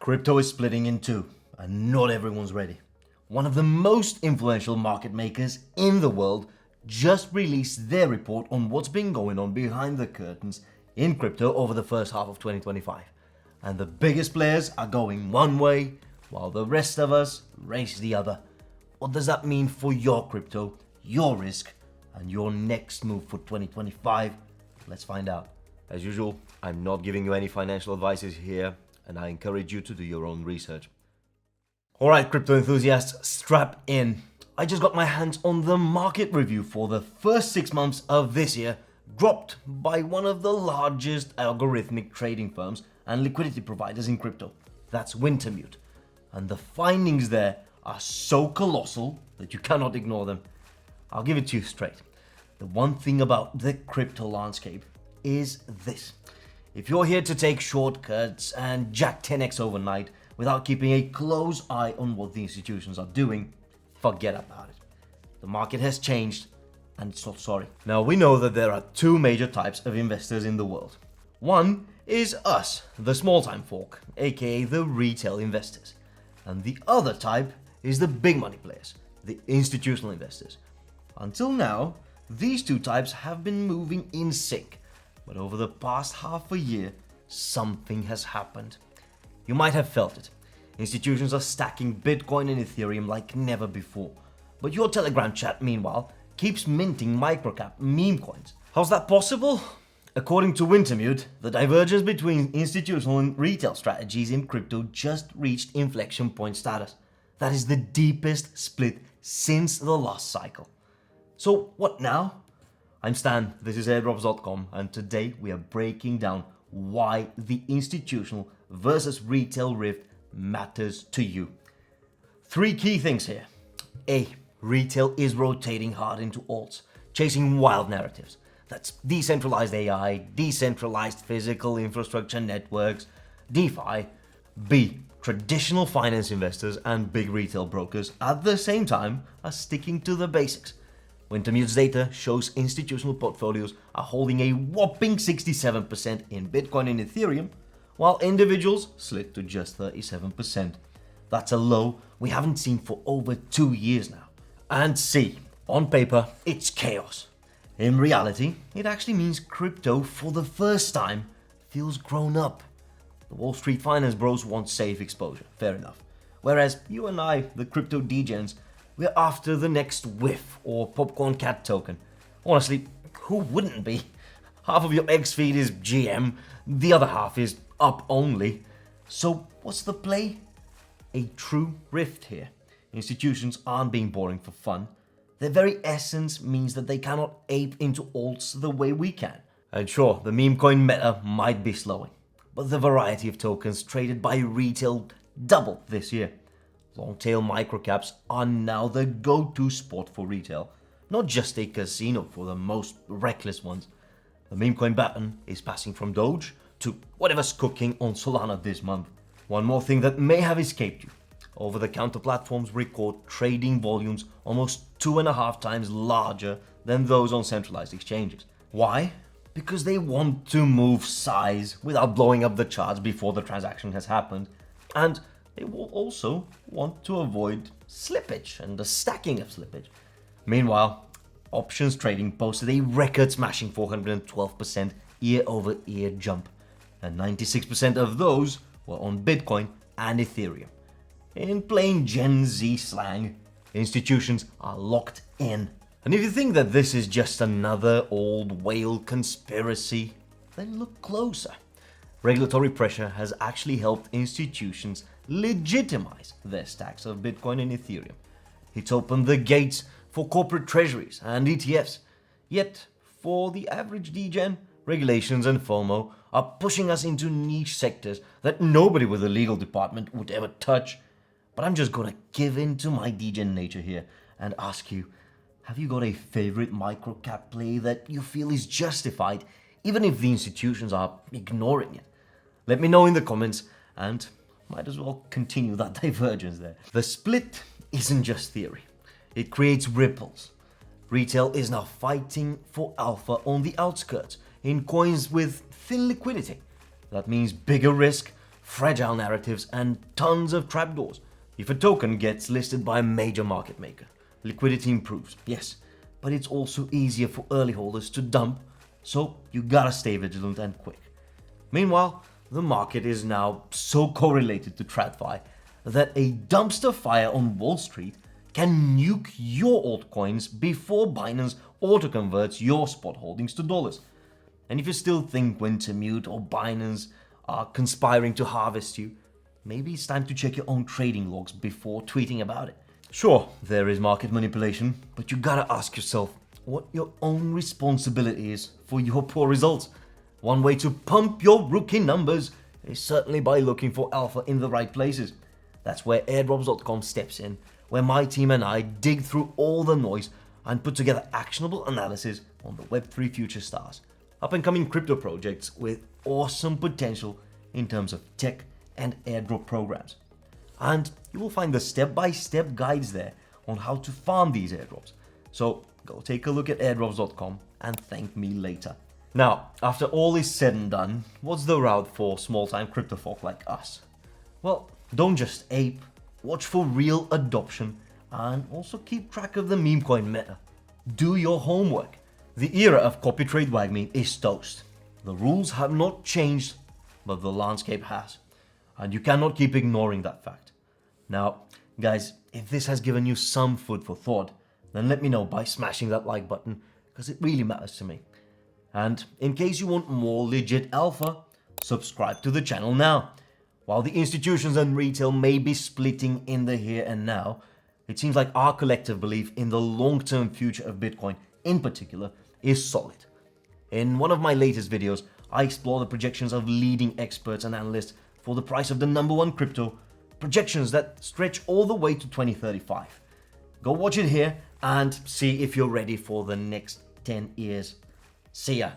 Crypto is splitting in two, and not everyone's ready. One of the most influential market makers in the world just released their report on what's been going on behind the curtains in crypto over the first half of 2025. And the biggest players are going one way, while the rest of us race the other. What does that mean for your crypto, your risk, and your next move for 2025? Let's find out. As usual, I'm not giving you any financial advices here, and I encourage you to do your own research. Alright, crypto enthusiasts, strap in. I just got my hands on the market review for the first 6 months of this year, dropped by one of the largest algorithmic trading firms and liquidity providers in crypto. That's Wintermute. And the findings there are so colossal that you cannot ignore them. I'll give it to you straight. The one thing about the crypto landscape is this. If you're here to take shortcuts and jack 10x overnight without keeping a close eye on what the institutions are doing, forget about it. The market has changed, and it's not sorry. Now, we know that there are two major types of investors in the world. One is us, the small-time folk, aka the retail investors. And the other type is the big money players, the institutional investors. Until now, these two types have been moving in sync. But over the past half a year, something has happened. You might have felt it. Institutions are stacking Bitcoin and Ethereum like never before. But your Telegram chat, meanwhile, keeps minting microcap Memecoins. How's that possible? According to Wintermute, the divergence between institutional and retail strategies in crypto just reached inflection point status. That is the deepest split since the last cycle. So what now? I'm Stan, this is airdrops.com, and today we are breaking down why the institutional versus retail rift matters to you. 3 key things here. A, retail is rotating hard into alts, chasing wild narratives. That's decentralized AI, decentralized physical infrastructure networks, DeFi. B, traditional finance investors and big retail brokers at the same time are sticking to the basics. Wintermute's data shows institutional portfolios are holding a whopping 67% in Bitcoin and Ethereum, while individuals slid to just 37%. That's a low we haven't seen for over 2 years now. And C, on paper, it's chaos. In reality, it actually means crypto for the first time feels grown up. The Wall Street finance bros want safe exposure, fair enough. Whereas you and I, the crypto degens, we're after the next whiff or popcorn cat token. Honestly, who wouldn't be? Half of your X feed is GM, the other half is up only. So what's the play? A true rift here. Institutions aren't being boring for fun. Their very essence means that they cannot ape into alts the way we can. And sure, the meme coin meta might be slowing, but the variety of tokens traded by retail doubled this year. Long-tail microcaps are now the go-to spot for retail, not just a casino for the most reckless ones. The meme coin baton is passing from Doge to whatever's cooking on Solana this month. One more thing that may have escaped you. Over-the-counter platforms record trading volumes almost 2.5 times larger than those on centralized exchanges. Why? Because they want to move size without blowing up the charts before the transaction has happened. And they will also want to avoid slippage and the stacking of slippage. Meanwhile, options trading posted a record-smashing 412% year-over-year jump, and 96% of those were on Bitcoin and Ethereum. In plain Gen Z slang, institutions are locked in. And if you think that this is just another old whale conspiracy, then look closer. Regulatory pressure has actually helped institutions legitimize their stacks of Bitcoin and Ethereum. It's opened the gates for corporate treasuries and ETFs. Yet, for the average degen, regulations and FOMO are pushing us into niche sectors that nobody with a legal department would ever touch. But I'm just gonna give in to my degen nature here and ask you, have you got a favorite microcap play that you feel is justified, even if the institutions are ignoring it? Let me know in the comments, and might as well continue that divergence there. The split isn't just theory. It creates ripples. Retail is now fighting for alpha on the outskirts, in coins with thin liquidity. That means bigger risk, fragile narratives, and tons of trapdoors. If a token gets listed by a major market maker, liquidity improves, yes, but it's also easier for early holders to dump, so you gotta stay vigilant and quick. Meanwhile, the market is now so correlated to TradFi that a dumpster fire on Wall Street can nuke your altcoins before Binance auto-converts your spot holdings to dollars. And if you still think Wintermute or Binance are conspiring to harvest you, maybe it's time to check your own trading logs before tweeting about it. Sure, there is market manipulation, but you gotta ask yourself what your own responsibility is for your poor results. One way to pump your rookie numbers is certainly by looking for alpha in the right places. That's where airdrops.com steps in, where my team and I dig through all the noise and put together actionable analysis on the Web3 future stars, up-and-coming crypto projects with awesome potential in terms of tech and airdrop programs. And you will find the step-by-step guides there on how to farm these airdrops. So go take a look at airdrops.com and thank me later. Now, after all is said and done, what's the route for small-time crypto folk like us? Well, don't just ape, watch for real adoption, and also keep track of the Memecoin meta. Do your homework. The era of copy trade wagme is toast. The rules have not changed, but the landscape has. And you cannot keep ignoring that fact. Now, guys, if this has given you some food for thought, then let me know by smashing that like button, because it really matters to me. And in case you want more legit alpha, subscribe to the channel now. While the institutions and retail may be splitting in the here and now, it seems like our collective belief in the long-term future of Bitcoin in particular is solid. In one of my latest videos, I explore the projections of leading experts and analysts for the price of the number one crypto, projections that stretch all the way to 2035. Go watch it here and see if you're ready for the next 10 years. See ya.